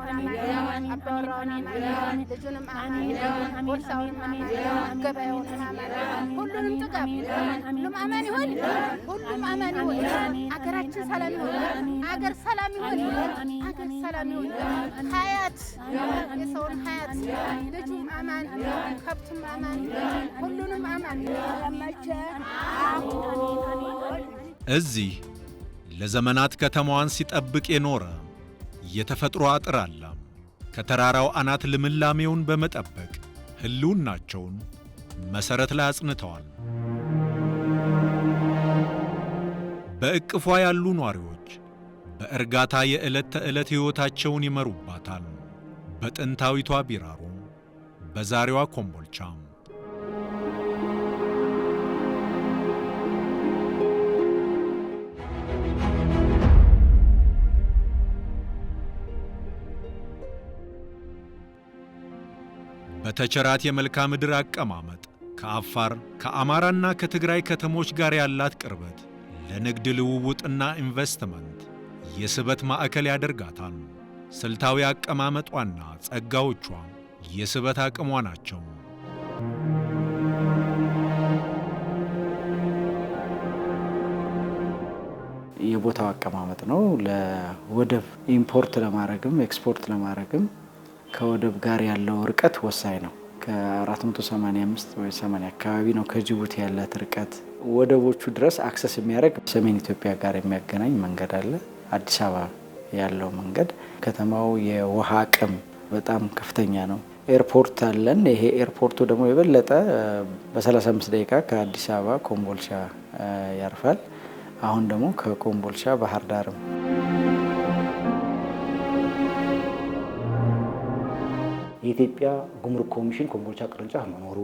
አማን አባወራውን አማን ልጁንም አማን ቦርሳውን አማን ገበያውን አማን ሁሉንም ጥጋብ ሁሉም አማን ይሁን ሁሉም አማን ይሁን አገራችን ሰላም ይሁን አገር ሰላም ይሁን አገር ሰላም ይሁን ሀያት የሰውን ሀያት ልጁም አማን ከብቱም አማን ሁሉንም አማን እዚህ ለዘመናት ከተማዋን ሲጠብቅ የኖረ የተፈጥሮ አጥር አለ። ከተራራው አናት ልምላሜውን በመጠበቅ ህልውናቸውን መሰረት ላይ አጽንተዋል። በእቅፏ ያሉ ኗሪዎች በእርጋታ የዕለት ተዕለት ሕይወታቸውን ይመሩባታል። በጥንታዊቷ ቢራሮ፣ በዛሬዋ ኮምቦልቻ። በተቸራት የመልክዓ ምድር አቀማመጥ ከአፋር ከአማራና ከትግራይ ከተሞች ጋር ያላት ቅርበት ለንግድ ልውውጥና ኢንቨስትመንት የስበት ማዕከል ያደርጋታል። ስልታዊ አቀማመጧና ጸጋዎቿ የስበት አቅሟ ናቸው። የቦታው አቀማመጥ ነው። ለወደብ ኢምፖርት ለማድረግም ኤክስፖርት ለማድረግም ከወደብ ጋር ያለው ርቀት ወሳኝ ነው። ከ485 ወይ 80 አካባቢ ነው ከጅቡቲ ያላት ርቀት። ወደቦቹ ድረስ አክሰስ የሚያደርግ ሰሜን ኢትዮጵያ ጋር የሚያገናኝ መንገድ አለ። አዲስ አበባ ያለው መንገድ ከተማው የውሃ አቅም በጣም ከፍተኛ ነው። ኤርፖርት አለን። ይሄ ኤርፖርቱ ደግሞ የበለጠ በ35 ደቂቃ ከአዲስ አበባ ኮምቦልቻ ያርፋል። አሁን ደግሞ ከኮምቦልቻ ባህር ዳርም የኢትዮጵያ ጉምሩክ ኮሚሽን ኮምቦልቻ ቅርንጫፍ መኖሩ፣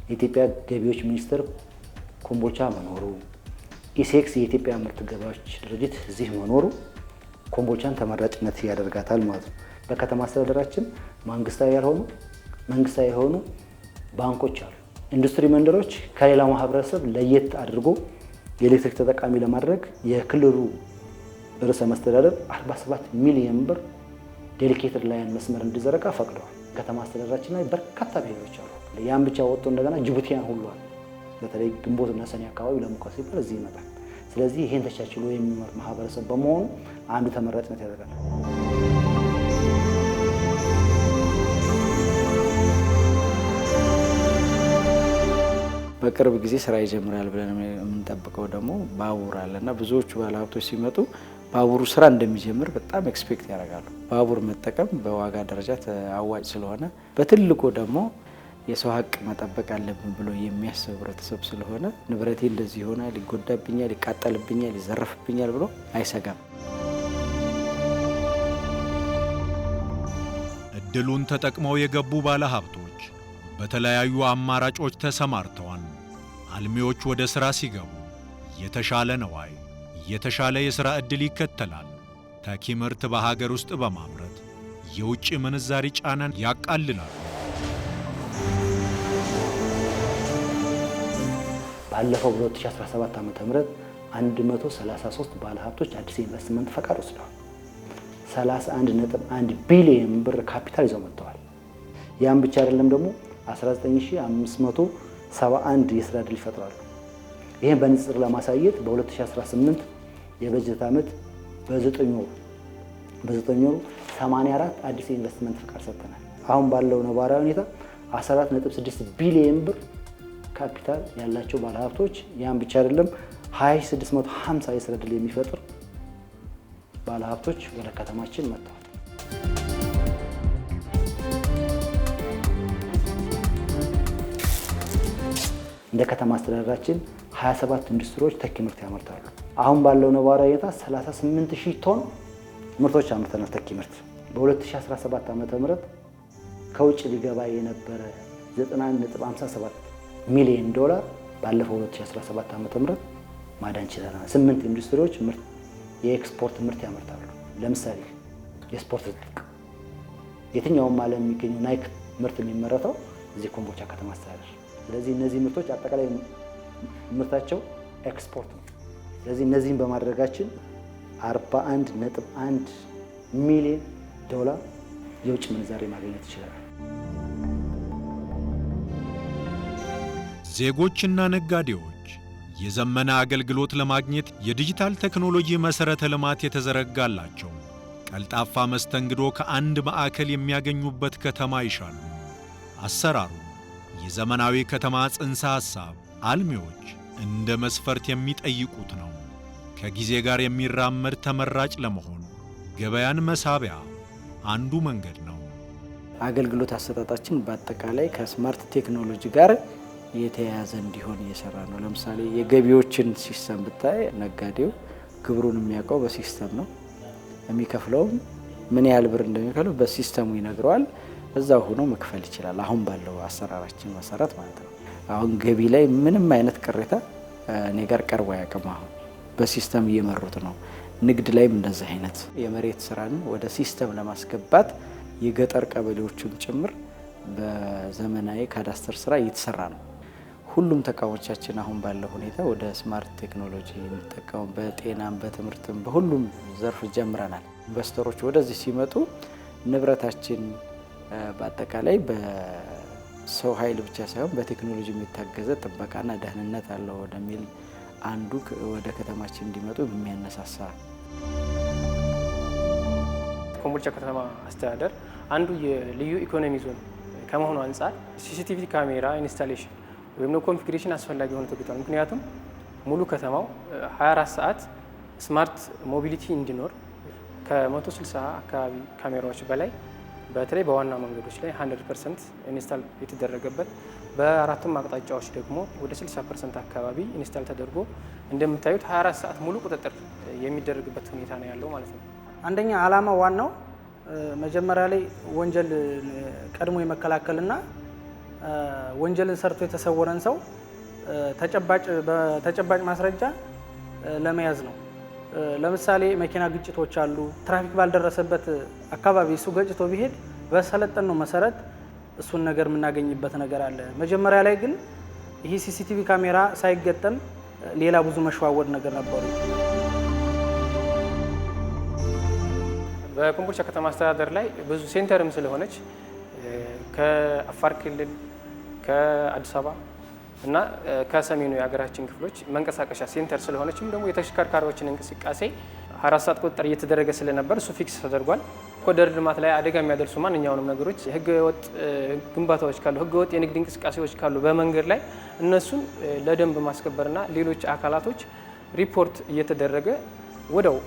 የኢትዮጵያ ገቢዎች ሚኒስቴር ኮምቦልቻ መኖሩ፣ ኢሴክስ የኢትዮጵያ ምርት ገበያዎች ድርጅት እዚህ መኖሩ ኮምቦልቻን ተመራጭነት ያደርጋታል ማለት ነው። በከተማ አስተዳደራችን መንግስታዊ ያልሆኑ መንግስታዊ የሆኑ ባንኮች አሉ። ኢንዱስትሪ መንደሮች ከሌላው ማህበረሰብ ለየት አድርጎ የኤሌክትሪክ ተጠቃሚ ለማድረግ የክልሉ ርዕሰ መስተዳደር 47 ሚሊዮን ብር ዴሊኬትድ ላይን መስመር እንዲዘረጋ ፈቅደዋል። ከተማ አስተዳደራችን ላይ በርካታ ብሔሮች አሉ። ያን ብቻ ወጥቶ እንደገና ጅቡቲያን ሁሉ አለ። በተለይ ግንቦትና ሰኔ አካባቢ ለሙቀት ሲባል እዚህ ይመጣል። ስለዚህ ይሄን ተቻችሎ የሚኖር ማህበረሰብ በመሆኑ አንዱ ተመራጭነት ያደርጋል። በቅርብ ጊዜ ስራ ይጀምራል ብለን የምንጠብቀው ደግሞ ባቡር አለና ብዙዎቹ ባለሀብቶች ሲመጡ ባቡሩ ስራ እንደሚጀምር በጣም ኤክስፔክት ያደርጋሉ። ባቡር መጠቀም በዋጋ ደረጃ አዋጭ ስለሆነ በትልቁ ደግሞ የሰው ሀቅ መጠበቅ አለብን ብሎ የሚያስብ ህብረተሰብ ስለሆነ ንብረቴ እንደዚህ ይሆናል፣ ይጎዳብኛል፣ ይቃጠልብኛል፣ ይዘረፍብኛል ብሎ አይሰጋም። እድሉን ተጠቅመው የገቡ ባለሀብቶች በተለያዩ አማራጮች ተሰማርተዋል። አልሚዎች ወደ ሥራ ሲገቡ የተሻለ ነዋይ የተሻለ የሥራ ዕድል ይከተላል። ተኪ ምርት በሀገር ውስጥ በማምረት የውጭ ምንዛሪ ጫናን ያቃልላሉ። ባለፈው 2017 ዓ.ም 133 ባለሀብቶች አዲስ ኢንቨስትመንት ፈቃድ ወስደዋል። 31.1 ቢሊዮን ብር ካፒታል ይዘው መጥተዋል። ያን ብቻ አይደለም ደግሞ 19571 የሥራ ዕድል ይፈጥራሉ። ይህን በንጽጽር ለማሳየት በ2018 የበጀት ዓመት በ9 ወሩ 84 አዲስ ኢንቨስትመንት ፈቃድ ሰጥተናል። አሁን ባለው ነባራዊ ሁኔታ 14.6 ቢሊዮን ብር ካፒታል ያላቸው ባለሀብቶች ያን ብቻ አይደለም 2650 የሥራ ዕድል የሚፈጥር ባለሀብቶች ወደ ከተማችን መጥተዋል። እንደ ከተማ አስተዳደራችን 27 ኢንዱስትሪዎች ተኪ ምርት ያመርታሉ። አሁን ባለው ነባራዊ ሁኔታ 38000 ቶን ምርቶች አምርተናል። ተኪ ምርት በ2017 ዓ.ም ከውጭ ሊገባ የነበረ 91.57 ሚሊዮን ዶላር ባለፈው 2017 ዓ.ም ማዳን ችለናል። 8 ኢንዱስትሪዎች ምርት የኤክስፖርት ምርት ያመርታሉ። ለምሳሌ የስፖርት ትጥቅ የትኛውም ዓለም የሚገኙ ናይክ ምርት የሚመረተው እዚህ ኮምቦልቻ ከተማ አስተዳደር። ስለዚህ እነዚህ ምርቶች አጠቃላይ ምርታቸው ኤክስፖርት ነው። ስለዚህ እነዚህን በማድረጋችን 41.1 ሚሊዮን ዶላር የውጭ ምንዛሬ ማግኘት ይችላል። ዜጎችና ነጋዴዎች የዘመነ አገልግሎት ለማግኘት የዲጂታል ቴክኖሎጂ መሠረተ ልማት የተዘረጋላቸው ቀልጣፋ መስተንግዶ ከአንድ ማዕከል የሚያገኙበት ከተማ ይሻሉ። አሰራሩ የዘመናዊ ከተማ ጽንሰ ሐሳብ አልሚዎች እንደ መስፈርት የሚጠይቁት ነው። ከጊዜ ጋር የሚራመድ ተመራጭ ለመሆን ገበያን መሳቢያ አንዱ መንገድ ነው። አገልግሎት አሰጣጣችን በአጠቃላይ ከስማርት ቴክኖሎጂ ጋር የተያያዘ እንዲሆን እየሰራ ነው። ለምሳሌ የገቢዎችን ሲስተም ብታይ ነጋዴው ግብሩን የሚያውቀው በሲስተም ነው። የሚከፍለውም ምን ያህል ብር እንደሚከፍለው በሲስተሙ ይነግረዋል። እዛው ሆኖ መክፈል ይችላል። አሁን ባለው አሰራራችን መሰረት ማለት ነው። አሁን ገቢ ላይ ምንም አይነት ቅሬታ እኔ ጋር ቀርቦ አያውቅም። አሁን በሲስተም እየመሩት ነው። ንግድ ላይም እንደዚህ አይነት የመሬት ስራን ወደ ሲስተም ለማስገባት የገጠር ቀበሌዎችም ጭምር በዘመናዊ ካዳስተር ስራ እየተሰራ ነው። ሁሉም ተቋሞቻችን አሁን ባለው ሁኔታ ወደ ስማርት ቴክኖሎጂ የሚጠቀሙ በጤናም በትምህርትም በሁሉም ዘርፍ ጀምረናል። ኢንቨስተሮች ወደዚህ ሲመጡ ንብረታችን በአጠቃላይ በሰው ኃይል ብቻ ሳይሆን በቴክኖሎጂ የሚታገዘ ጥበቃና ደህንነት አለው ወደሚል አንዱ ወደ ከተማችን እንዲመጡ የሚያነሳሳ። ኮምቦልቻ ከተማ አስተዳደር አንዱ የልዩ ኢኮኖሚ ዞን ከመሆኑ አንጻር ሲሲቲቪ ካሜራ ኢንስታሌሽን ወይም ነው ኮንፊግሬሽን አስፈላጊ ሆኖ ተገኝቷል። ምክንያቱም ሙሉ ከተማው 24 ሰዓት ስማርት ሞቢሊቲ እንዲኖር ከ160 አካባቢ ካሜራዎች በላይ በተለይ በዋና መንገዶች ላይ 100% ኢንስታል የተደረገበት በአራቱም አቅጣጫዎች ደግሞ ወደ 60% አካባቢ ኢንስታል ተደርጎ እንደምታዩት 24 ሰዓት ሙሉ ቁጥጥር የሚደረግበት ሁኔታ ነው ያለው ማለት ነው። አንደኛ ዓላማ ዋናው መጀመሪያ ላይ ወንጀል ቀድሞ የመከላከልና ወንጀልን ሰርቶ የተሰወረን ሰው በተጨባጭ ማስረጃ ለመያዝ ነው። ለምሳሌ መኪና ግጭቶች አሉ። ትራፊክ ባልደረሰበት አካባቢ እሱ ገጭቶ ቢሄድ በሰለጠነው መሰረት እሱን ነገር የምናገኝበት ነገር አለ። መጀመሪያ ላይ ግን ይህ ሲሲቲቪ ካሜራ ሳይገጠም ሌላ ብዙ መሸዋወድ ነገር ነበሩ። በኮምቦልቻ ከተማ አስተዳደር ላይ ብዙ ሴንተርም ስለሆነች ከአፋር ክልል ከአዲስ አበባ እና ከሰሜኑ የሀገራችን ክፍሎች መንቀሳቀሻ ሴንተር ስለሆነችም ደግሞ የተሽከርካሪዎችን እንቅስቃሴ 24 ሰዓት ቁጥጥር እየተደረገ ስለነበር እሱ ፊክስ ተደርጓል። ኮሪደር ልማት ላይ አደጋ የሚያደርሱ ማንኛውንም ነገሮች ህገወጥ ግንባታዎች ካሉ፣ ህገወጥ የንግድ እንቅስቃሴዎች ካሉ በመንገድ ላይ እነሱን ለደንብ ማስከበርና ሌሎች አካላቶች ሪፖርት እየተደረገ ወደው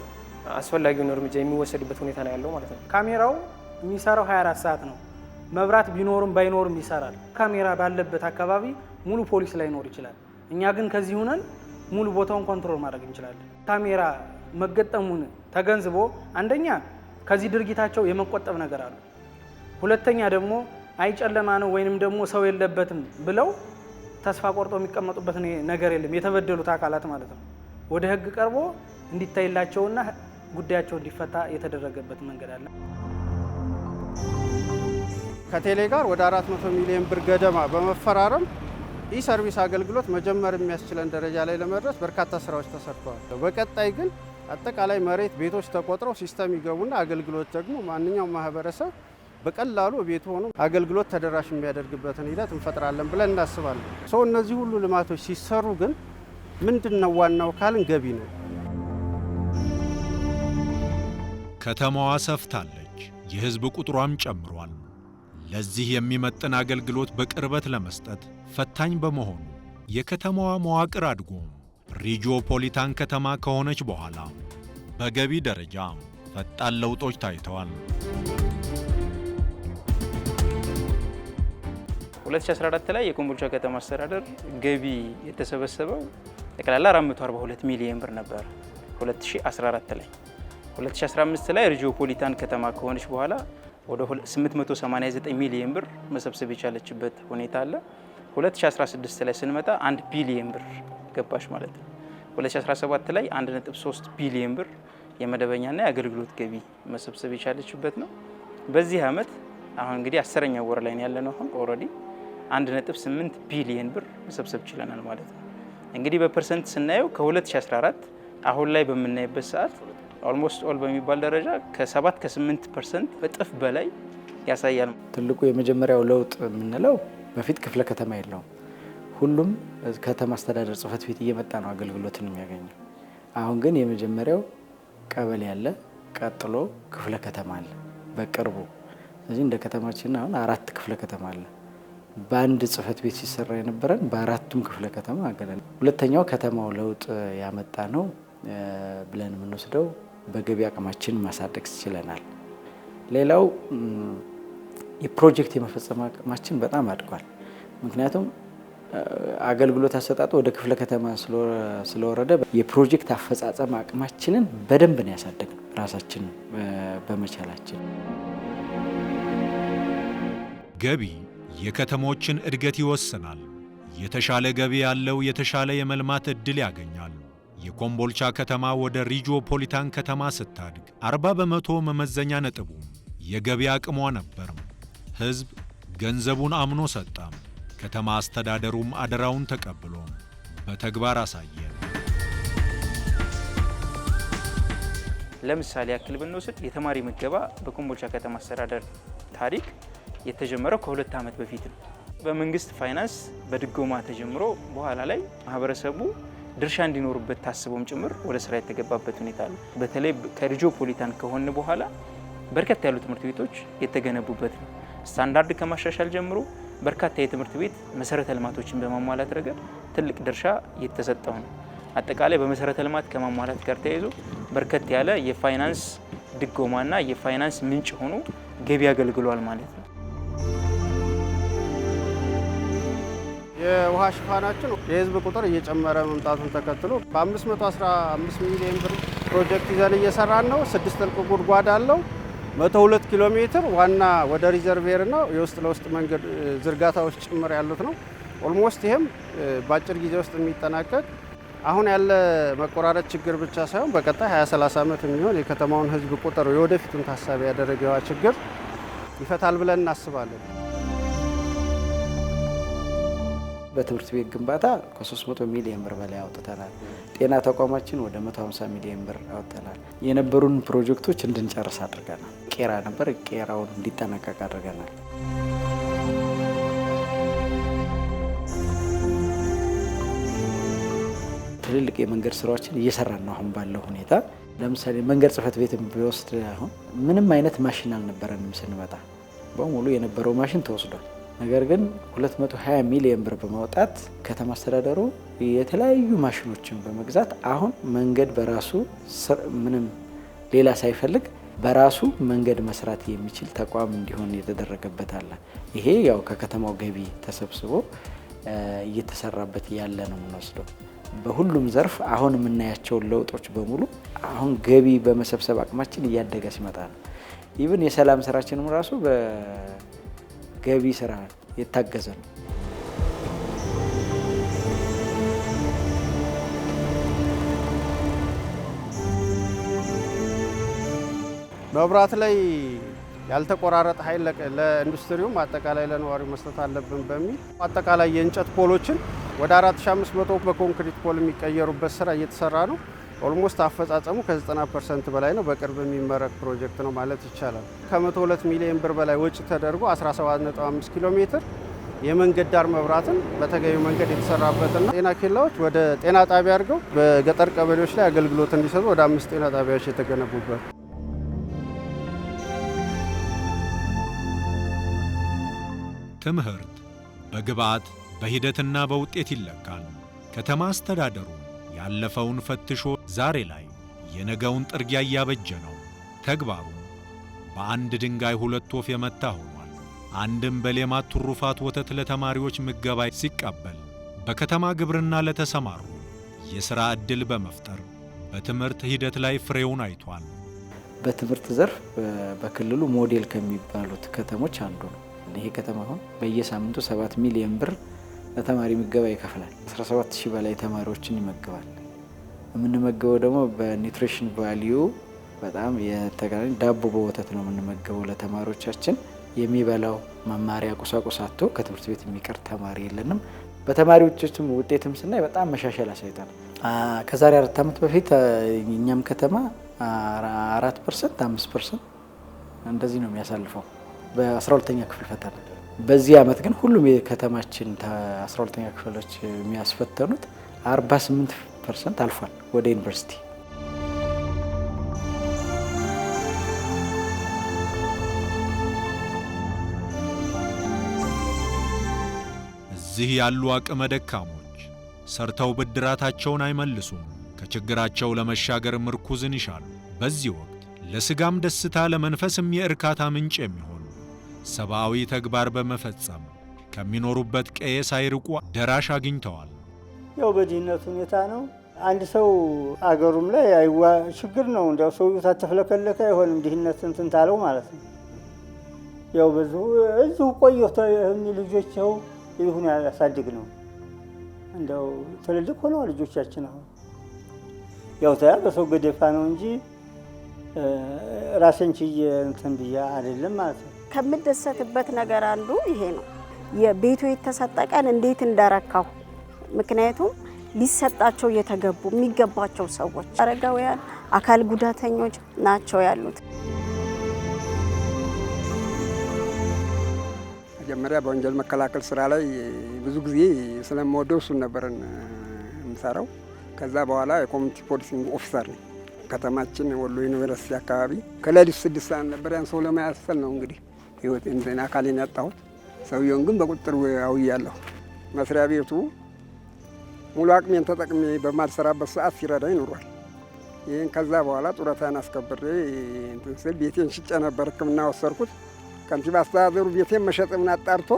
አስፈላጊውን እርምጃ የሚወሰድበት ሁኔታ ነው ያለው ማለት ነው። ካሜራው የሚሰራው 24 ሰዓት ነው። መብራት ቢኖርም ባይኖርም ይሰራል። ካሜራ ባለበት አካባቢ ሙሉ ፖሊስ ላይኖር ይችላል። እኛ ግን ከዚህ ሆነን ሙሉ ቦታውን ኮንትሮል ማድረግ እንችላለን። ካሜራ መገጠሙን ተገንዝቦ አንደኛ ከዚህ ድርጊታቸው የመቆጠብ ነገር አለ። ሁለተኛ ደግሞ አይጨለማ ነው ወይንም ደግሞ ሰው የለበትም ብለው ተስፋ ቆርጦ የሚቀመጡበት ነገር የለም። የተበደሉት አካላት ማለት ነው ወደ ህግ ቀርቦ እንዲታይላቸውና ጉዳያቸው እንዲፈታ የተደረገበት መንገድ አለ። ከቴሌ ጋር ወደ 400 ሚሊዮን ብር ገደማ በመፈራረም ኢ-ሰርቪስ አገልግሎት መጀመር የሚያስችለን ደረጃ ላይ ለመድረስ በርካታ ስራዎች ተሰርተዋል። በቀጣይ ግን አጠቃላይ መሬት ቤቶች ተቆጥረው ሲስተም ይገቡና አገልግሎት ደግሞ ማንኛውም ማህበረሰብ በቀላሉ ቤቱ ሆኖ አገልግሎት ተደራሽ የሚያደርግበትን ሂደት እንፈጥራለን ብለን እናስባለን። እነዚህ ሁሉ ልማቶች ሲሰሩ ግን ምንድነው ዋናው ካልን ገቢ ነው። ከተማዋ ሰፍታለች፣ የህዝብ ቁጥሯም ጨምሯል። ለዚህ የሚመጥን አገልግሎት በቅርበት ለመስጠት ፈታኝ በመሆኑ የከተማዋ መዋቅር አድጎ ሪጂኦፖሊታን ከተማ ከሆነች በኋላ በገቢ ደረጃ ፈጣን ለውጦች ታይተዋል። 2014 ላይ የኮምቦልቻ ከተማ አስተዳደር ገቢ የተሰበሰበው ጠቅላላ 442 ሚሊዮን ብር ነበር 2014 ላይ። 2015 ላይ ሪጂኦፖሊታን ከተማ ከሆነች በኋላ ወደ 889 ሚሊዮን ብር መሰብሰብ የቻለችበት ሁኔታ አለ። 2016 ላይ ስንመጣ 1 ቢሊዮን ብር ገባሽ ማለት ነው። 2017 ላይ 1.3 ቢሊዮን ብር የመደበኛና የአገልግሎት ገቢ መሰብሰብ የቻለችበት ነው። በዚህ ዓመት አሁን እንግዲህ 10ኛው ወር ላይ ያለነው አሁን ኦልሬዲ 1.8 ቢሊዮን ብር መሰብሰብ ችለናል ማለት ነው። እንግዲህ በፐርሰንት ስናየው ከ2014 አሁን ላይ በምናይበት ሰዓት ኦልሞስት ኦል በሚባል ደረጃ ከ7 ከ8% እጥፍ በላይ ያሳያል። ትልቁ የመጀመሪያው ለውጥ የምንለው በፊት ክፍለ ከተማ የለውም። ሁሉም ከተማ አስተዳደር ጽሕፈት ቤት እየመጣ ነው አገልግሎትን የሚያገኘው። አሁን ግን የመጀመሪያው ቀበሌ አለ፣ ቀጥሎ ክፍለ ከተማ አለ በቅርቡ። ስለዚህ እንደ ከተማችን አሁን 4 ክፍለ ከተማ አለ። በአንድ ጽሕፈት ቤት ሲሰራ የነበረን በ4ቱም ክፍለ ከተማ አገናኝ። ሁለተኛው ከተማው ለውጥ ያመጣ ነው ብለን የምንወስደው በገቢ አቅማችን ማሳደግ ችለናል። ሌላው የፕሮጀክት የመፈጸም አቅማችን በጣም አድጓል። ምክንያቱም አገልግሎት አሰጣጡ ወደ ክፍለ ከተማ ስለወረደ የፕሮጀክት አፈጻጸም አቅማችንን በደንብ ነው ያሳደግነው ራሳችን በመቻላችን። ገቢ የከተሞችን እድገት ይወስናል። የተሻለ ገቢ ያለው የተሻለ የመልማት ዕድል ያገኛል። የኮምቦልቻ ከተማ ወደ ሪጂኦፖሊታን ከተማ ስታድግ 40 በመቶ መመዘኛ ነጥቡ የገቢ አቅሟ ነበር። ሕዝብ ገንዘቡን አምኖ ሰጣም። ከተማ አስተዳደሩም አደራውን ተቀብሎ በተግባር አሳየ። ለምሳሌ ያክል ብንወስድ የተማሪ ምገባ በኮምቦልቻ ከተማ አስተዳደር ታሪክ የተጀመረው ከ2 ዓመት በፊት ነው። በመንግስት ፋይናንስ በድጎማ ተጀምሮ በኋላ ላይ ማህበረሰቡ ድርሻ እንዲኖሩበት ታስቦም ጭምር ወደ ስራ የተገባበት ሁኔታ አለ። በተለይ ከሪጂኦፖሊታን ከሆነ በኋላ በርከት ያሉ ትምህርት ቤቶች የተገነቡበት ነው። ስታንዳርድ ከማሻሻል ጀምሮ በርካታ የትምህርት ቤት መሰረተ ልማቶችን በማሟላት ረገድ ትልቅ ድርሻ የተሰጠው ነው። አጠቃላይ በመሰረተ ልማት ከማሟላት ጋር ተያይዞ በርከት ያለ የፋይናንስ ድጎማና የፋይናንስ ምንጭ ሆኖ ገቢ አገልግሏል ማለት ነው። የውሃ ሽፋናችን የህዝብ ቁጥር እየጨመረ መምጣቱን ተከትሎ በ515 ሚሊዮን ብር ፕሮጀክት ይዘን እየሰራን ነው። 6 ጥልቅ ጉድጓድ አለው። 102 ኪሎ ሜትር ዋና ወደ ሪዘርቬርና የውስጥ ለውስጥ መንገድ ዝርጋታዎች ጭምር ያሉት ነው። ኦልሞስት ይህም በአጭር ጊዜ ውስጥ የሚጠናቀቅ አሁን ያለ መቆራረጥ ችግር ብቻ ሳይሆን በቀጣይ 20-30 ዓመት የሚሆን የከተማውን ህዝብ ቁጥር የወደፊቱን ታሳቢ ያደረገ የውሃ ችግር ይፈታል ብለን እናስባለን። በትምህርት ቤት ግንባታ ከ300 ሚሊዮን ብር በላይ አውጥተናል። ጤና ተቋማችን ወደ 150 ሚሊዮን ብር አውጥተናል። የነበሩን ፕሮጀክቶች እንድንጨርስ አድርገናል። ቄራ ነበር፣ ቄራውን እንዲጠናቀቅ አድርገናል። ትልልቅ የመንገድ ስራዎችን እየሰራን ነው አሁን ባለው ሁኔታ። ለምሳሌ መንገድ ጽሕፈት ቤትን ቢወስድ አሁን ምንም አይነት ማሽን አልነበረንም ስንመጣ፣ በሙሉ የነበረው ማሽን ተወስዷል። ነገር ግን 220 ሚሊዮን ብር በማውጣት ከተማ አስተዳደሩ የተለያዩ ማሽኖችን በመግዛት አሁን መንገድ በራሱ ምንም ሌላ ሳይፈልግ በራሱ መንገድ መስራት የሚችል ተቋም እንዲሆን የተደረገበት አለ። ይሄ ያው ከከተማው ገቢ ተሰብስቦ እየተሰራበት ያለ ነው የምንወስደው። በሁሉም ዘርፍ አሁን የምናያቸውን ለውጦች በሙሉ አሁን ገቢ በመሰብሰብ አቅማችን እያደገ ሲመጣ ነው። ኢቭን የሰላም ስራችንም ራሱ በገቢ ስራ የታገዘ ነው። መብራት ላይ ያልተቆራረጠ ኃይል ለኢንዱስትሪውም አጠቃላይ ለነዋሪው መስጠት አለብን በሚል አጠቃላይ የእንጨት ፖሎችን ወደ 4500 በኮንክሪት ፖል የሚቀየሩበት ስራ እየተሰራ ነው። ኦልሞስት አፈጻጸሙ ከ90% በላይ ነው። በቅርብ የሚመረቅ ፕሮጀክት ነው ማለት ይቻላል። ከ102 ሚሊዮን ብር በላይ ወጪ ተደርጎ 17.5 ኪሎ ሜትር የመንገድ ዳር መብራትን በተገቢው መንገድ የተሰራበትና ጤና ኬላዎች ወደ ጤና ጣቢያ አድርገው በገጠር ቀበሌዎች ላይ አገልግሎት እንዲሰጡ ወደ 5 ጤና ጣቢያዎች የተገነቡበት። ትምህርት በግብዓት በሂደትና በውጤት ይለካል። ከተማ አስተዳደሩ ያለፈውን ፈትሾ ዛሬ ላይ የነገውን ጥርጊያ እያበጀ ነው። ተግባሩ በአንድ ድንጋይ ሁለት ወፍ የመታ ሆኗል። አንድም በሌማት ትሩፋት ወተት ለተማሪዎች ምገባ ሲቀበል፣ በከተማ ግብርና ለተሰማሩ የሥራ ዕድል በመፍጠር በትምህርት ሂደት ላይ ፍሬውን አይቷል። በትምህርት ዘርፍ በክልሉ ሞዴል ከሚባሉት ከተሞች አንዱ ነው። ይሄ ከተማ አሁን በየሳምንቱ 7 ሚሊዮን ብር ለተማሪ ምገባ ይከፍላል። 17000 በላይ ተማሪዎችን ይመግባል። የምንመገበው ደግሞ በኒውትሪሽን ቫልዩ በጣም የተገናኘ ዳቦ በወተት ነው የምንመገበው ለተማሪዎቻችን። የሚበላው መማሪያ ቁሳቁስ አጥቶ ከትምህርት ቤት የሚቀር ተማሪ የለንም። በተማሪዎቻችን ውጤትም ስናይ በጣም መሻሻል አሳይቷል። ከዛሬ 4 ዓመት በፊት እኛም ከተማ 4%፣ 5% እንደዚህ ነው የሚያሳልፈው በ12ኛ ክፍል ፈተና። በዚህ አመት ግን ሁሉም የከተማችን 12ኛ ክፍሎች የሚያስፈተኑት 48% አልፏል ወደ ዩኒቨርሲቲ። እዚህ ያሉ አቅመ ደካሞች ሰርተው ብድራታቸውን አይመልሱም። ከችግራቸው ለመሻገር ምርኩዝን ይሻሉ። በዚህ ወቅት ለስጋም ደስታ ለመንፈስም የእርካታ ምንጭ የሚሆን ሰብአዊ ተግባር በመፈጸም ከሚኖሩበት ቀዬ ሳይርቁ ደራሽ አግኝተዋል። ያው በድህነት ሁኔታ ነው። አንድ ሰው አገሩም ላይ ችግር ነው። እንደው ሰው ታተፍለከለከ አይሆንም። ድህነት እንትን ታለው ማለት ነው። ያው እዚሁ ቆይቶ ልጆች ይሁን ያሳድግ ነው። እንደው ትልልቅ ሆነው ልጆቻችን አሁን ያው በሰው ገደፋ ነው እንጂ ራሴን ችዬ እንትን ብዬ አይደለም ማለት ነው። ከምደሰትበት ነገር አንዱ ይሄ ነው። የቤቱ የተሰጠ ቀን እንዴት እንደረካው። ምክንያቱም ሊሰጣቸው የተገቡ የሚገባቸው ሰዎች አረጋውያን፣ አካል ጉዳተኞች ናቸው ያሉት። መጀመሪያ በወንጀል መከላከል ስራ ላይ ብዙ ጊዜ ስለምወደው እሱን ነበር የምሰራው። ከዛ በኋላ የኮሚኒቲ ፖሊሲንግ ኦፊሰር ነኝ። ከተማችን ወሎ ዩኒቨርሲቲ አካባቢ ከሌሊቱ 6 ሰዓት ነበር ያን ሰው ለማያስፈል ነው እንግዲህ ህይወቴን አካሌን ያጣሁት። ሰውየውን ግን በቁጥጥር አውያለሁ። መስሪያ ቤቱ ሙሉ አቅሜን ተጠቅሜ በማልሰራበት ሰዓት ሲረዳኝ ኖሯል። ይህን ከዛ በኋላ ጡረታን አስከብሬ እንትን ስል ቤቴን ሽጬ ነበር ሕክምና ወሰድኩት። ከንቲባ አስተዳደሩ ቤቴን መሸጥምን አጣርቶ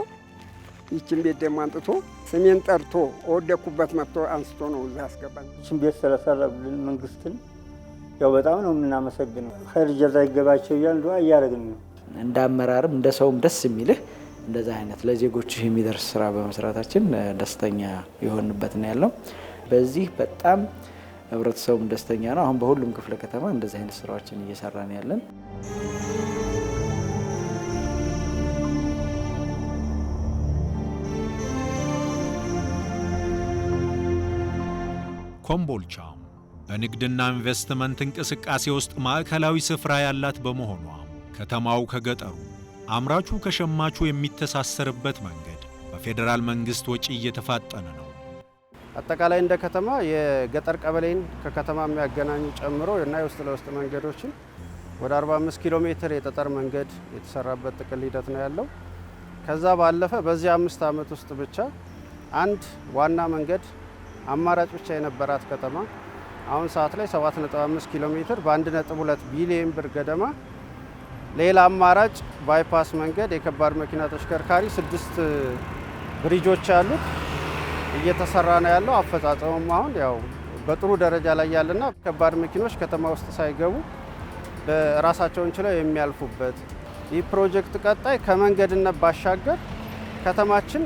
ይችን ቤት ደግሞ አንጥቶ ስሜን ጠርቶ ወደኩበት መጥቶ አንስቶ ነው እዛ አስገባኝ። ይችን ቤት ስለሰራልን መንግስትን ያው በጣም ነው የምናመሰግነው። ኸይር ጀዛ ይገባቸው እያልን ዱዓ እያደረግን ነው። እንደ አመራርም እንደ ሰውም ደስ የሚልህ እንደዛ አይነት ለዜጎችህ የሚደርስ ስራ በመስራታችን ደስተኛ የሆንበት ነው ያለው። በዚህ በጣም ህብረተሰቡም ደስተኛ ነው። አሁን በሁሉም ክፍለ ከተማ እንደዚህ አይነት ስራዎችን እየሰራን ያለን። ኮምቦልቻ በንግድና ኢንቨስትመንት እንቅስቃሴ ውስጥ ማዕከላዊ ስፍራ ያላት በመሆኗ ከተማው ከገጠሩ አምራቹ ከሸማቹ የሚተሳሰርበት መንገድ በፌዴራል መንግስት ወጪ እየተፋጠነ ነው። አጠቃላይ እንደ ከተማ የገጠር ቀበሌን ከከተማ የሚያገናኙ ጨምሮ እና የውስጥ ለውስጥ መንገዶችን ወደ 45 ኪሎ ሜትር የጠጠር መንገድ የተሰራበት ጥቅል ሂደት ነው ያለው። ከዛ ባለፈ በዚህ 5 ዓመት ውስጥ ብቻ አንድ ዋና መንገድ አማራጭ ብቻ የነበራት ከተማ አሁን ሰዓት ላይ 7.5 ኪሎ ሜትር በ1.2 ቢሊዮን ብር ገደማ ሌላ አማራጭ ባይፓስ መንገድ የከባድ መኪና ተሽከርካሪ 6 ብሪጆች ያሉት እየተሰራ ነው ያለው። አፈጻጸሙም አሁን ያው በጥሩ ደረጃ ላይ ያለና ከባድ መኪኖች ከተማ ውስጥ ሳይገቡ ራሳቸውን ችለው የሚያልፉበት ይህ ፕሮጀክት ቀጣይ ከመንገድነት ባሻገር ከተማችን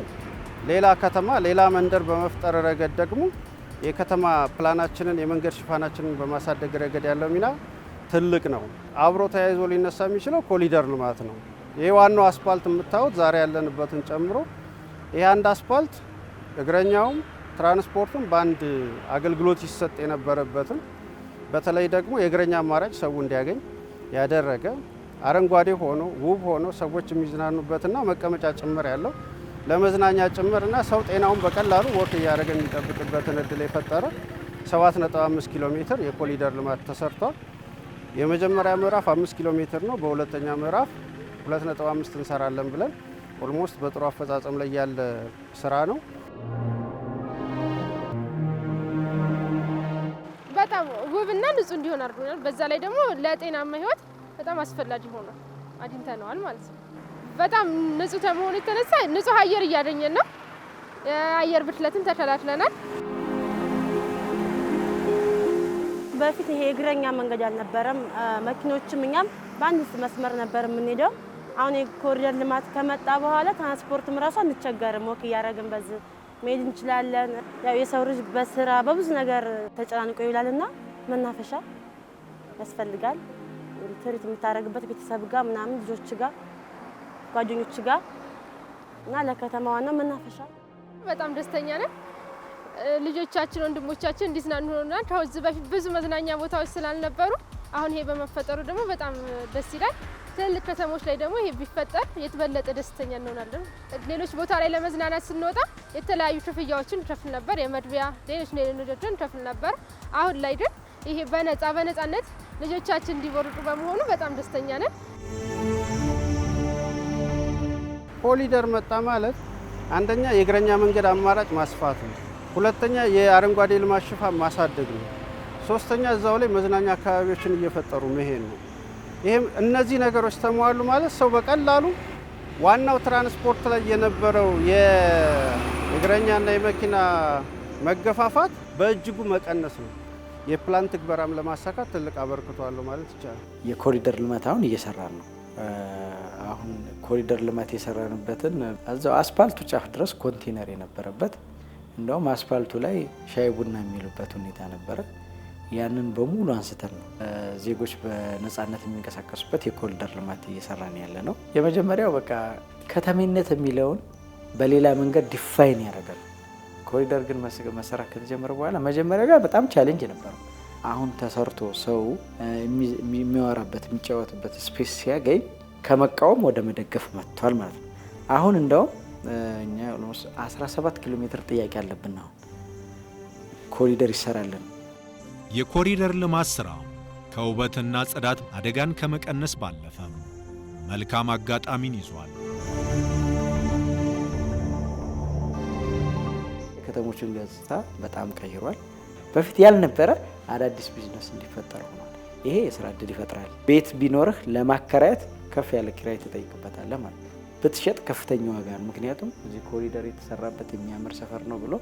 ሌላ ከተማ ሌላ መንደር በመፍጠር ረገድ ደግሞ የከተማ ፕላናችንን የመንገድ ሽፋናችንን በማሳደግ ረገድ ያለው ሚና ትልቅ ነው። አብሮ ተያይዞ ሊነሳ የሚችለው ኮሪደር ልማት ነው። ይህ ዋናው አስፓልት የምታዩት ዛሬ ያለንበትን ጨምሮ ይህ አንድ አስፓልት እግረኛውም ትራንስፖርቱም በአንድ አገልግሎት ይሰጥ የነበረበትን በተለይ ደግሞ የእግረኛ አማራጭ ሰው እንዲያገኝ ያደረገ አረንጓዴ ሆኖ ውብ ሆኖ ሰዎች የሚዝናኑበትና መቀመጫ ጭምር ያለው ለመዝናኛ ጭምርና ሰው ጤናውን በቀላሉ ወክ እያደረገ የሚጠብቅበትን እድል የፈጠረ 7.5 ኪሎ ሜትር የኮሪደር ልማት ተሰርቷል። የመጀመሪያ ምዕራፍ 5 ኪሎ ሜትር ነው። በሁለተኛ ምዕራፍ 2.5 እንሰራለን ብለን ኦልሞስት በጥሩ አፈጻጸም ላይ ያለ ስራ ነው። በጣም ውብና ንጹህ እንዲሆን አድርጎናል። በዛ ላይ ደግሞ ለጤናማ ህይወት በጣም አስፈላጊ ሆኖ አግኝተነዋል ማለት ነው። በጣም ንጹህ ከመሆኑ የተነሳ ንጹህ አየር እያገኘን ነው። የአየር ብክለትን ተከላክለናል። በፊት ይሄ እግረኛ መንገድ አልነበረም። መኪኖችም እኛም በአንድ መስመር ነበር የምንሄደው። አሁን የኮሪደር ልማት ከመጣ በኋላ ትራንስፖርትም ራሱ አንቸገርም። ወክ እያደረግን በዚህ መሄድ እንችላለን። ያው የሰው ልጅ በስራ በብዙ ነገር ተጨናንቆ ይውላልና መናፈሻ ያስፈልጋል። ትሪት የምታደርግበት ቤተሰብ ጋር ምናምን ልጆች ጋር ጓደኞች ጋር እና ለከተማዋና መናፈሻ በጣም ደስተኛ ነን። ልጆቻችን ወንድሞቻችን እንዲዝናኑ ሆነናል። ከዚህ በፊት ብዙ መዝናኛ ቦታዎች ስላልነበሩ አሁን ይሄ በመፈጠሩ ደግሞ በጣም ደስ ይላል። ትልልቅ ከተሞች ላይ ደግሞ ይሄ ቢፈጠር የተበለጠ ደስተኛ እንሆናለን። ሌሎች ቦታ ላይ ለመዝናናት ስንወጣ የተለያዩ ክፍያዎችን እንከፍል ነበር፣ የመግቢያ ሌሎች ነገሮችን እንከፍል ነበር። አሁን ላይ ግን ይሄ በነፃነት ልጆቻችን እንዲቦርቁ በመሆኑ በጣም ደስተኛ ነን። ኮሪደር መጣ ማለት አንደኛ የእግረኛ መንገድ አማራጭ ማስፋት ነው። ሁለተኛ የአረንጓዴ ልማት ሽፋን ማሳደግ ነው። ሶስተኛ እዛው ላይ መዝናኛ አካባቢዎችን እየፈጠሩ መሄድ ነው። ይሄም እነዚህ ነገሮች ተሟሉ ማለት ሰው በቀላሉ ዋናው ትራንስፖርት ላይ የነበረው የእግረኛና የመኪና መገፋፋት በእጅጉ መቀነስ ነው። የፕላን ትግበራም ለማሳካት ትልቅ አበርክቶ አለው ማለት ይቻላል። የኮሪደር ልማት አሁን እየሰራን ነው። አሁን ኮሪደር ልማት የሰራንበትን እዛው አስፓልቱ ጫፍ ድረስ ኮንቴነር የነበረበት እንደውም አስፓልቱ ላይ ሻይ ቡና የሚሉበት ሁኔታ ነበረ። ያንን በሙሉ አንስተን ነው ዜጎች በነፃነት የሚንቀሳቀሱበት የኮሪደር ልማት እየሰራን ያለ ነው። የመጀመሪያው በቃ ከተሜነት የሚለውን በሌላ መንገድ ዲፋይን ያደርጋል። ኮሪደር ግን መሰራት ከተጀመረ በኋላ መጀመሪያ ጋር በጣም ቻሌንጅ ነበረው። አሁን ተሰርቶ ሰው የሚያወራበት የሚጫወትበት ስፔስ ሲያገኝ ከመቃወም ወደ መደገፍ መጥቷል ማለት ነው። አሁን እንደውም እኛ 17 ኪሎ ሜትር ጥያቄ አለብን። አሁን ኮሪደር ይሰራልን። የኮሪደር ልማት ሥራ ከውበትና ጽዳት አደጋን ከመቀነስ ባለፈ መልካም አጋጣሚን ይዟል። የከተሞችን ገጽታ በጣም ቀይሯል። በፊት ያልነበረ አዳዲስ ቢዝነስ እንዲፈጠር ሆኗል። ይሄ የስራ ዕድል ይፈጥራል። ቤት ቢኖርህ ለማከራየት ከፍ ያለ ኪራይ ትጠይቅበታለህ ማለት ነው። ብትሸጥ ከፍተኛ ዋጋ ነው። ምክንያቱም እዚህ ኮሪደር የተሰራበት የሚያምር ሰፈር ነው ብሎ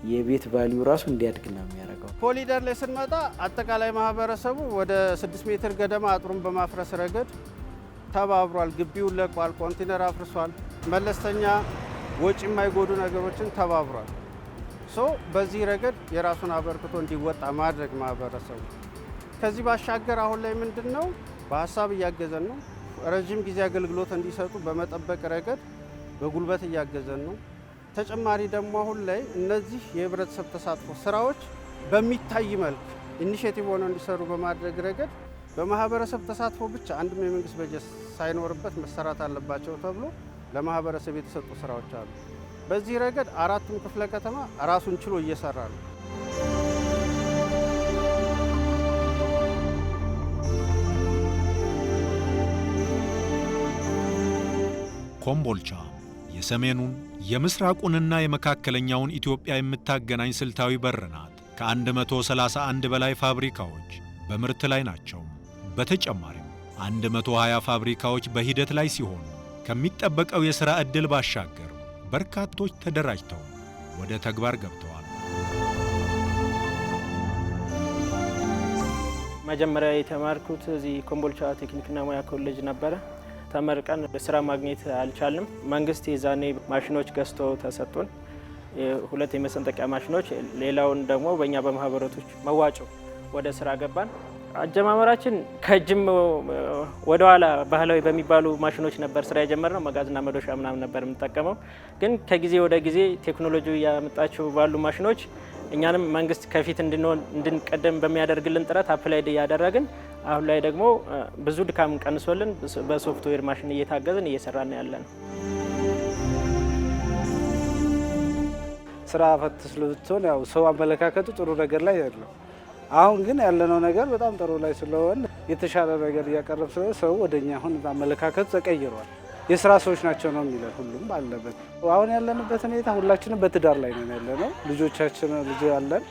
የቤት ቫልዩ ራሱ እንዲያድግ ነው የሚያደርገው። ኮሪደር ላይ ስንመጣ አጠቃላይ ማህበረሰቡ ወደ 6 ሜትር ገደማ አጥሩን በማፍረስ ረገድ ተባብሯል። ግቢውን ለቋል፣ ኮንቴነር አፍርሷል። መለስተኛ ወጪ የማይጎዱ ነገሮችን ተባብሯል። በዚህ ረገድ የራሱን አበርክቶ እንዲወጣ ማድረግ ማህበረሰቡ። ከዚህ ባሻገር አሁን ላይ ምንድነው በሀሳብ እያገዘን ነው። ረጅም ጊዜ አገልግሎት እንዲሰጡ በመጠበቅ ረገድ በጉልበት እያገዘን ነው። ተጨማሪ ደግሞ አሁን ላይ እነዚህ የህብረተሰብ ተሳትፎ ስራዎች በሚታይ መልክ ኢኒሼቲቭ ሆነው እንዲሰሩ በማድረግ ረገድ በማህበረሰብ ተሳትፎ ብቻ አንድም የመንግስት በጀት ሳይኖርበት መሰራት አለባቸው ተብሎ ለማህበረሰብ የተሰጡ ስራዎች አሉ። በዚህ ረገድ አራቱም ክፍለ ከተማ ራሱን ችሎ እየሰራ ነው። ኮምቦልቻ የሰሜኑን የምስራቁንና የመካከለኛውን ኢትዮጵያ የምታገናኝ ስልታዊ በር ናት። ከ131 በላይ ፋብሪካዎች በምርት ላይ ናቸው። በተጨማሪም 120 ፋብሪካዎች በሂደት ላይ ሲሆኑ ከሚጠበቀው የሥራ ዕድል ባሻገር በርካቶች ተደራጅተው ወደ ተግባር ገብተዋል። መጀመሪያ የተማርኩት እዚህ ኮምቦልቻ ቴክኒክና ሙያ ኮሌጅ ነበረ። ተመርቀን ስራ ማግኘት አልቻልንም። መንግስት የዛኔ ማሽኖች ገዝቶ ተሰጡን፣ 2 የመሰንጠቂያ ማሽኖች። ሌላውን ደግሞ በእኛ በማህበረቶች መዋጮ ወደ ስራ ገባን። አጀማመራችን ከጅም ወደ ኋላ ባህላዊ በሚባሉ ማሽኖች ነበር ስራ የጀመርነው። መጋዝና መዶሻ ምናምን ነበር የምንጠቀመው። ግን ከጊዜ ወደ ጊዜ ቴክኖሎጂ ያመጣቸው ባሉ ማሽኖች እኛንም መንግስት ከፊት እንድንቀደም በሚያደርግልን ጥረት አፕላይድ እያደረግን አሁን ላይ ደግሞ ብዙ ድካም ቀንሶልን በሶፍትዌር ማሽን እየታገዝን እየሰራን ያለን። ስራ ፈት ስለሆነ ያው ሰው አመለካከቱ ጥሩ ነገር ላይ ያለው፣ አሁን ግን ያለነው ነገር በጣም ጥሩ ላይ ስለሆነ የተሻለ ነገር እያቀረብ ስለሆነ ሰው ወደኛ አሁን አመለካከቱ ተቀይሯል። የስራ ሰዎች ናቸው ነው የሚለው ሁሉም አለበት። አሁን ያለንበት ሁኔታ ሁላችንም በትዳር ላይ ነን ያለነው። ልጆቻችን ልጅ አለን፣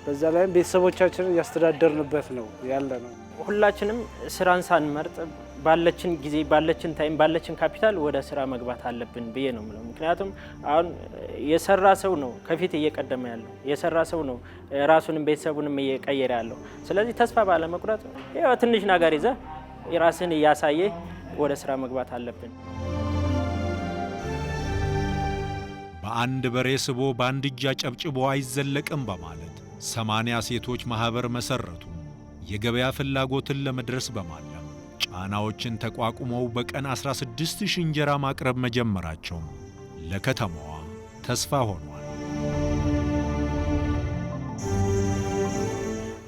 በዛ ላይም ቤተሰቦቻችንን እያስተዳደርንበት ነው ያለነው። ሁላችንም ስራን ሳንመርጥ ባለችን ጊዜ ባለችን ታይም ባለችን ካፒታል ወደ ስራ መግባት አለብን ብዬ ነው የምለው። ምክንያቱም አሁን የሰራ ሰው ነው ከፊት እየቀደመ ያለው፣ የሰራ ሰው ነው ራሱንም ቤተሰቡንም እየቀየረ ያለው። ስለዚህ ተስፋ ባለመቁረጥ ያው ትንሽ ነገር ይዘህ የራስን እያሳየ ወደ ስራ መግባት አለብን። በአንድ በሬ ስቦ በአንድ እጅ አጨብጭቦ አይዘለቅም በማለት 80 ሴቶች ማህበር መሰረቱ። የገበያ ፍላጎትን ለመድረስ በማለም ጫናዎችን ተቋቁመው በቀን 16,000 እንጀራ ማቅረብ መጀመራቸው ለከተማዋ ተስፋ ሆኗል።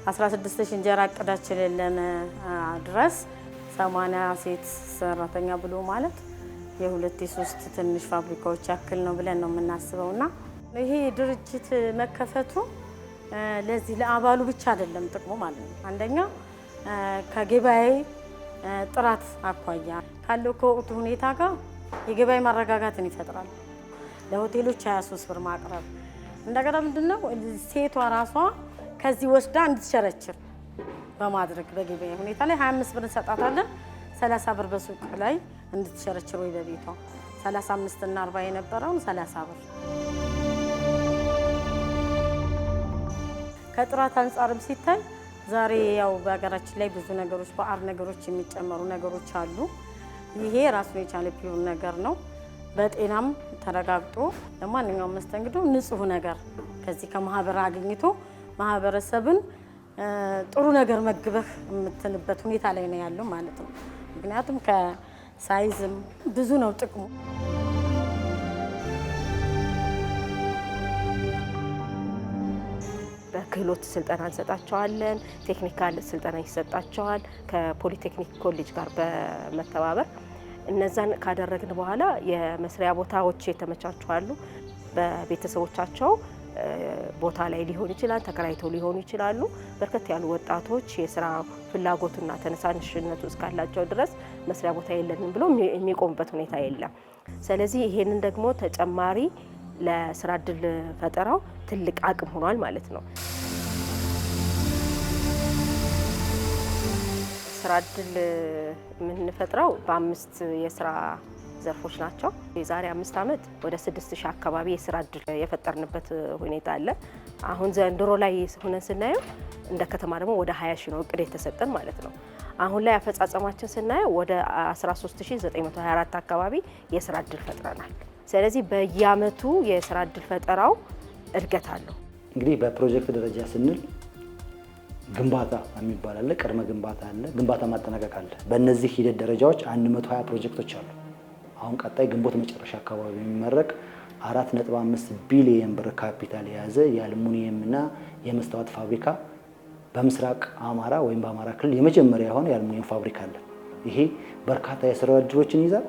16,000 እንጀራ እቅዳችንን ለመድረስ 80 ሴት ሰራተኛ ብሎ ማለት የ2-3 ትንሽ ፋብሪካዎች ያክል ነው ብለን ነው የምናስበውና ይሄ ድርጅት መከፈቱ ለዚህ ለአባሉ ብቻ አይደለም ጥቅሙ ማለት ነው። አንደኛ ከገበያ ጥራት አኳያ ካለው ከወቅቱ ሁኔታ ጋር የገበያ ማረጋጋትን ይፈጥራል። ለሆቴሎች 23 ብር ማቅረብ እንደገና ምንድነው ሴቷ ራሷ ከዚህ ወስዳ እንድትሸረችር በማድረግ በገበያ ሁኔታ ላይ 25 ብር እንሰጣታለን። 30 ብር በሱቅ ላይ እንድትሸረችር ወይ በቤቷ 35 እና 40 የነበረውን 30 ብር። ከጥራት አንጻርም ሲታይ ዛሬ ያው በሀገራችን ላይ ብዙ ነገሮች በአር ነገሮች የሚጨመሩ ነገሮች አሉ። ይሄ ራሱን የቻለ ፒውር ነገር ነው። በጤናም ተረጋግጦ ለማንኛውም መስተንግዶ ንጹህ ነገር ከዚህ ከማህበር አግኝቶ ማህበረሰብን ጥሩ ነገር መግበህ የምትልበት ሁኔታ ላይ ነው ያለው ማለት ነው። ምክንያቱም ከሳይዝም ብዙ ነው ጥቅሙ። በክህሎት ስልጠና እንሰጣቸዋለን። ቴክኒካል ስልጠና ይሰጣቸዋል ከፖሊቴክኒክ ኮሌጅ ጋር በመተባበር እነዛን ካደረግን በኋላ የመስሪያ ቦታዎች የተመቻቹ በቤተሰቦቻቸው ቦታ ላይ ሊሆን ይችላል፣ ተከራይተው ሊሆኑ ይችላሉ። በርከት ያሉ ወጣቶች የስራ ፍላጎቱና ተነሳሽነቱ እስካላቸው ድረስ መስሪያ ቦታ የለንም ብሎ የሚቆሙበት ሁኔታ የለም። ስለዚህ ይሄንን ደግሞ ተጨማሪ ለስራ እድል ፈጠራው ትልቅ አቅም ሆኗል ማለት ነው። ስራ እድል የምንፈጥረው በ5 የስራ ዘርፎች ናቸው። የዛሬ 5 ዓመት ወደ 6,000 አካባቢ የስራ እድል የፈጠርንበት ሁኔታ አለ። አሁን ዘንድሮ ላይ ሆነን ስናየው እንደ ከተማ ደግሞ ወደ 20,000 ነው እቅድ የተሰጠን ማለት ነው። አሁን ላይ አፈጻጸማችን ስናየው ወደ 13,924 አካባቢ የስራ እድል ፈጥረናል። ስለዚህ በየአመቱ የስራ እድል ፈጠራው እድገት አለው። እንግዲህ በፕሮጀክት ደረጃ ስንል ግንባታ የሚባል አለ፣ ቅድመ ግንባታ አለ፣ ግንባታ ማጠናቀቅ አለ። በእነዚህ ሂደት ደረጃዎች 120 ፕሮጀክቶች አሉ። አሁን ቀጣይ ግንቦት መጨረሻ አካባቢ የሚመረቅ 4.5 ቢሊዮን ብር ካፒታል የያዘ የአልሙኒየም እና የመስታወት ፋብሪካ በምስራቅ አማራ ወይም በአማራ ክልል የመጀመሪያ የሆነ የአልሙኒየም ፋብሪካ አለ። ይሄ በርካታ የስራ እድሎችን ይዛል።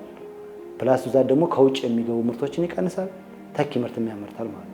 ፕላስ ዛት ደግሞ ከውጭ የሚገቡ ምርቶችን ይቀንሳል፣ ተኪ ምርትም ያመርታል ማለት ነው።